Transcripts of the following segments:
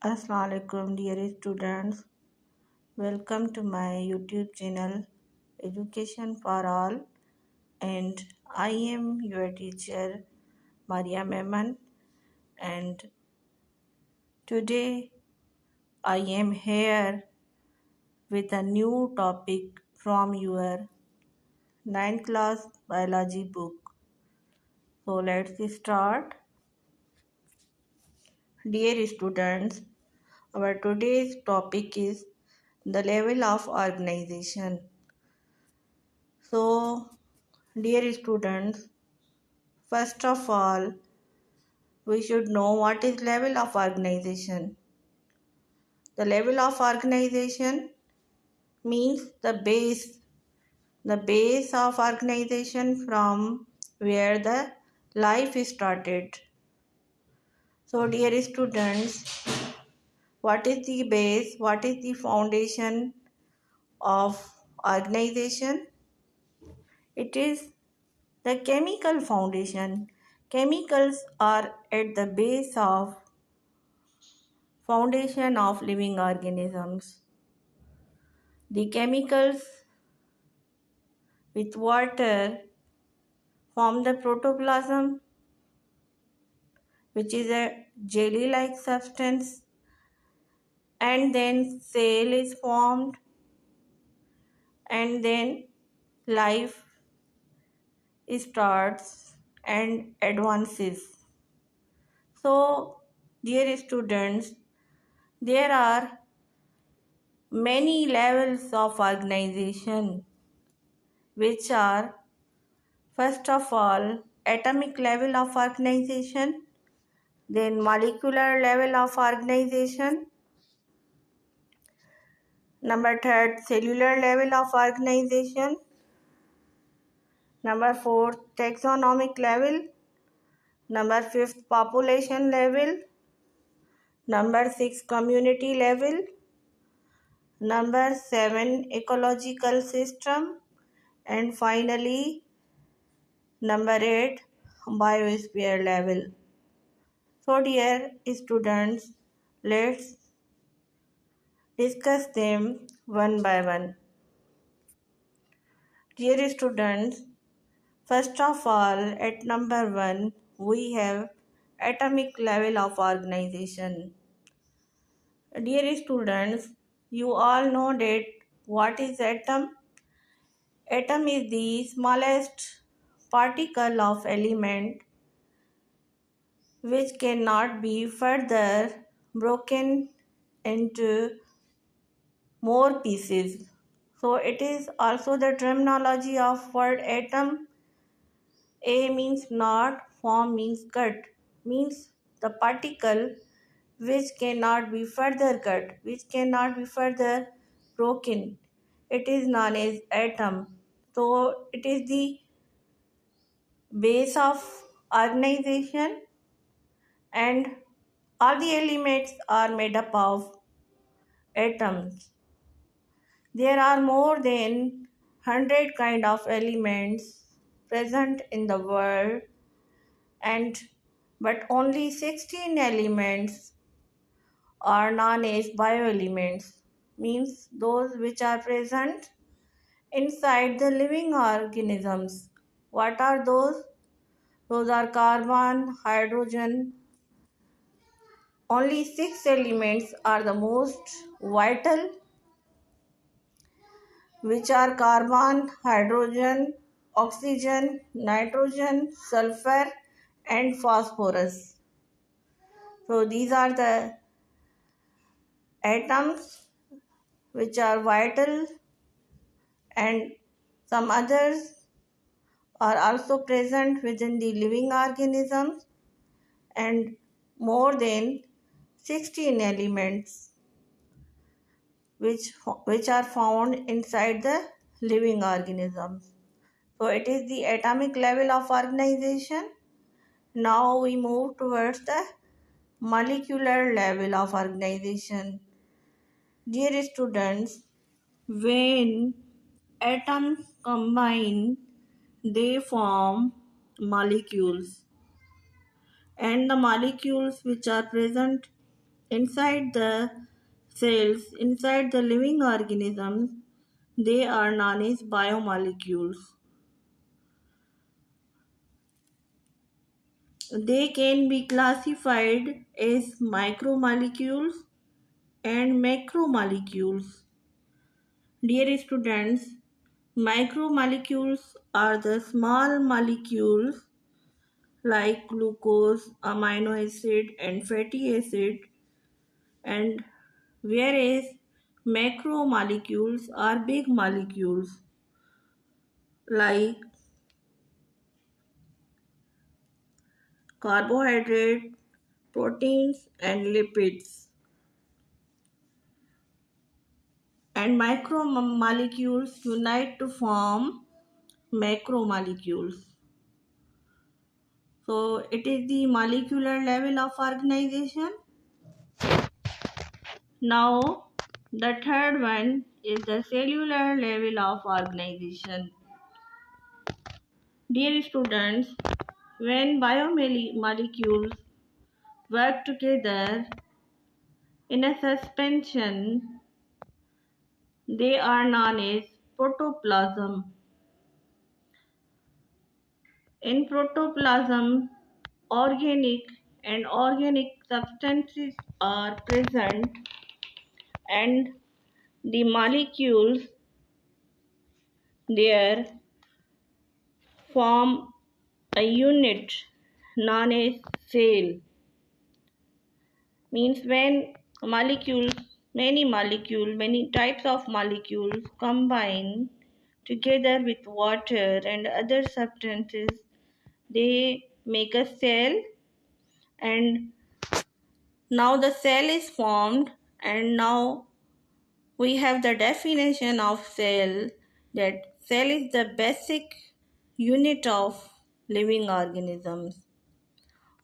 Assalamualaikum dear students. Welcome to my YouTube channel Education for All, and I am your teacher Maria Meman, and today I am here with a new topic from your ninth class biology book. So let's start. Dear students, our today's topic is the level of organization. So, dear students, first of all, we should know what is level of organization. The level of organization means the base of organization from where the life started. So, dear students, what is the base? What is the foundation of organization? It is the chemical foundation. Chemicals are at the base of foundation of living organisms. The chemicals with water form the protoplasm, which is a jelly-like substance, and then cell is formed, and then life starts and advances. So, dear students, there are many levels of organization, which are first of all atomic level of organization, then molecular level of organization, number third cellular level of organization, number fourth taxonomic level, number fifth population level, number six community level, number seven ecological system, and finally number 8 biosphere level. So dear students, let's discuss them one by one. Dear students, first of all, at number 1 we have atomic level of organization. Dear students, you all know that what is atom? Atom is the smallest particle of element which cannot be further broken into more pieces. So it is also the terminology of word atom. A means not, form means cut, means the particle which cannot be further cut, which cannot be further broken. It is known as atom. So it is the base of organization, and all the elements are made up of atoms. There are more than 100 kind of elements present in the world, and but only 16 elements are known as bioelements, means those which are present inside the living organisms. What are those? Those are carbon, hydrogen. Only 6 elements are the most vital, which are carbon, hydrogen, oxygen, nitrogen, sulfur, and phosphorus. So these are the atoms which are vital, and some others are also present within the living organisms, and more than 16 elements which are found inside the living organisms. So it is the atomic level of organization. Now we move towards the molecular level of organization. Dear students, when atoms combine, they form molecules, and the molecules which are present inside the cells, inside the living organisms, they are known as biomolecules. They can be classified as micromolecules and macromolecules. Dear students, micromolecules are the small molecules like glucose, amino acid, and fatty acid, and whereas macromolecules are big molecules like carbohydrate, proteins, and lipids. And micromolecules unite to form macromolecules. So it is the molecular level of organization. Now the third one is the cellular level of organization. Dear students, when biomolecules work together in a suspension, they are known as protoplasm. In protoplasm, organic and organic substances are present, and the molecules there form a unit known as cell. Means when molecules, many types of molecules combine together with water and other substances, they make a cell, and now the cell is formed, and now we have the definition of cell, that cell is the basic unit of living organisms,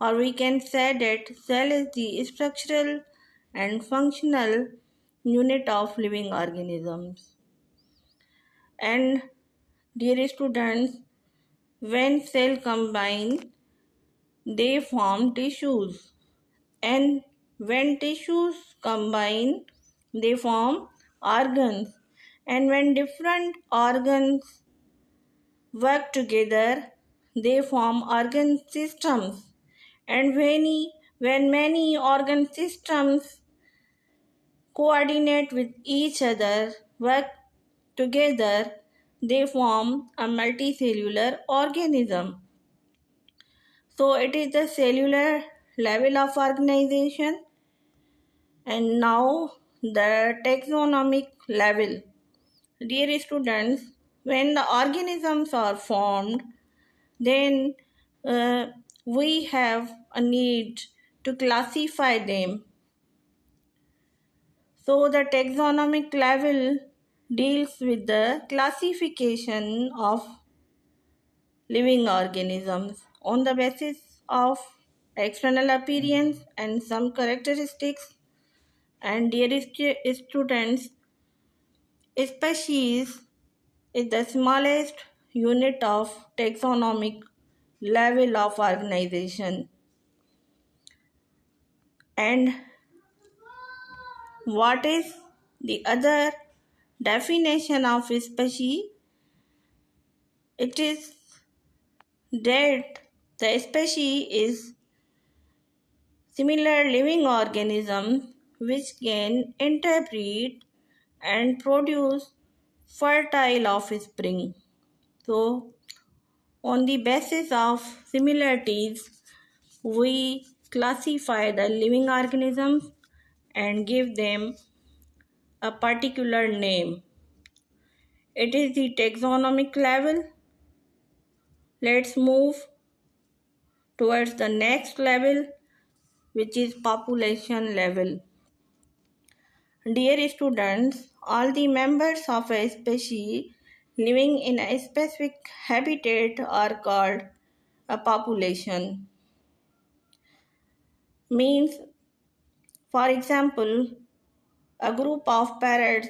or we can say that cell is the structural and functional unit of living organisms. And dear students, when cell combine, they form tissues, and when tissues combine, they form organs, and when different organs work together, they form organ systems, and when many organ systems coordinate with each other, work together, they form a multicellular organism. So it is the cellular level of organization. And now the taxonomic level. Dear students, when the organisms are formed, then uh, we have a need to classify them. So the taxonomic level deals with the classification of living organisms on the basis of external appearance and some characteristics. And dear students, species is the smallest unit of taxonomic level of organization. And what is the other definition of species? It is that the species is similar living organism which can interpret and produce fertile offspring. So on the basis of similarities, we classify the living organisms and give them a particular name. It is the taxonomic level. Let's move towards the next level, which is population level. Dear students, all the members of a species living in a specific habitat are called a population. Means, for example, a group of parrots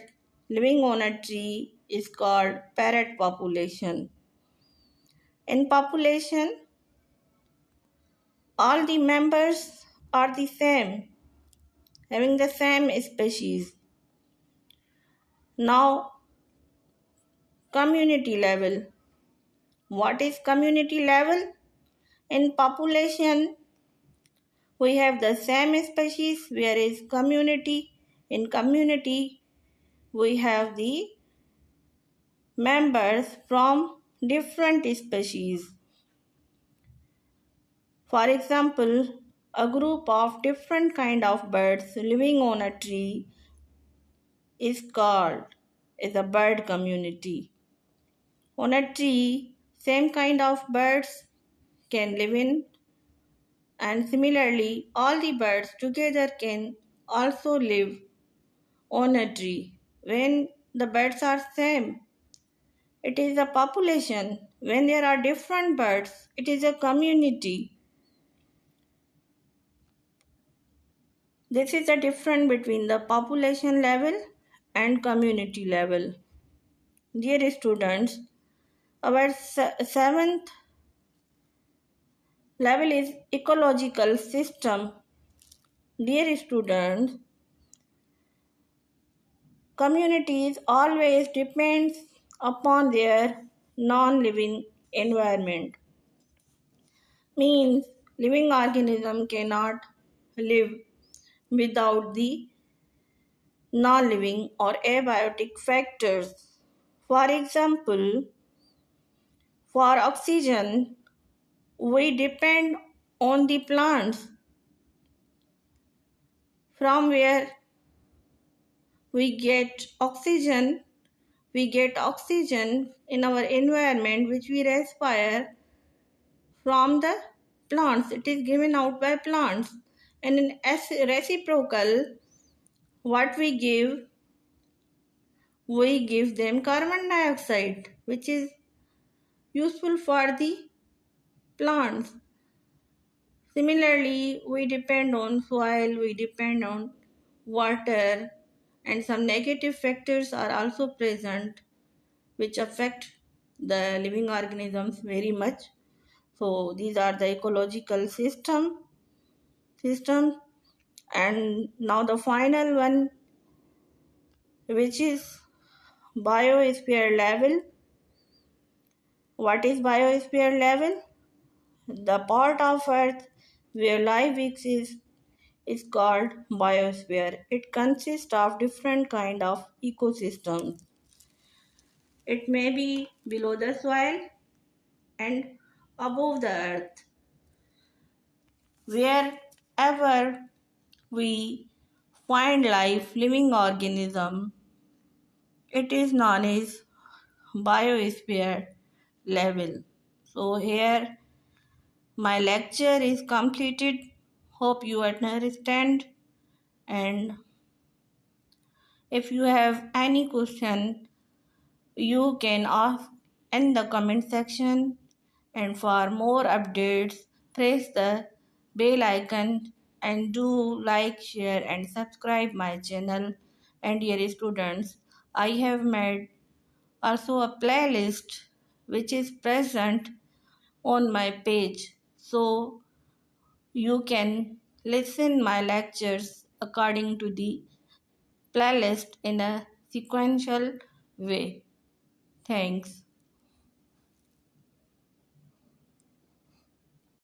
living on a tree is called parrot population. In population, all the members are the same. having the same species. Now, community level. What is community level? In population, we have the same species, whereas in community, we have the members from different species. For example, a group of different kind of birds living on a tree is a bird community. On a tree, same kind of birds can live in, and similarly all the birds together can also live on a tree. When the birds are same, it is a population. When there are different birds, it is a community. This is the difference between the population level and community level. Dear students, our seventh level is ecological system. Dear students, communities always depends upon their non-living environment. Means living organism cannot live without the non-living or abiotic factors. For example, for oxygen, we depend on the plants from where we get oxygen. We get oxygen in our environment which we respire from the plants. It is given out by plants. And in reciprocal, what we give them carbon dioxide, which is useful for the plants. Similarly, we depend on soil, we depend on water, and some negative factors are also present which affect the living organisms very much. So these are the ecological system, and now the final one, which is biosphere level. What is biosphere level? The part of earth where life exists is called biosphere. It consists of different kind of ecosystems. It may be below the soil and above the earth. Wherever we find life, living organism, it is known as biosphere level. So here my lecture is completed. Hope you understand, and if you have any question you can ask in the comment section, and for more updates press the bell icon and do like, share and subscribe my channel. And dear students, I have made also a playlist which is present on my page, so you can listen my lectures according to the playlist in a sequential way. Thanks.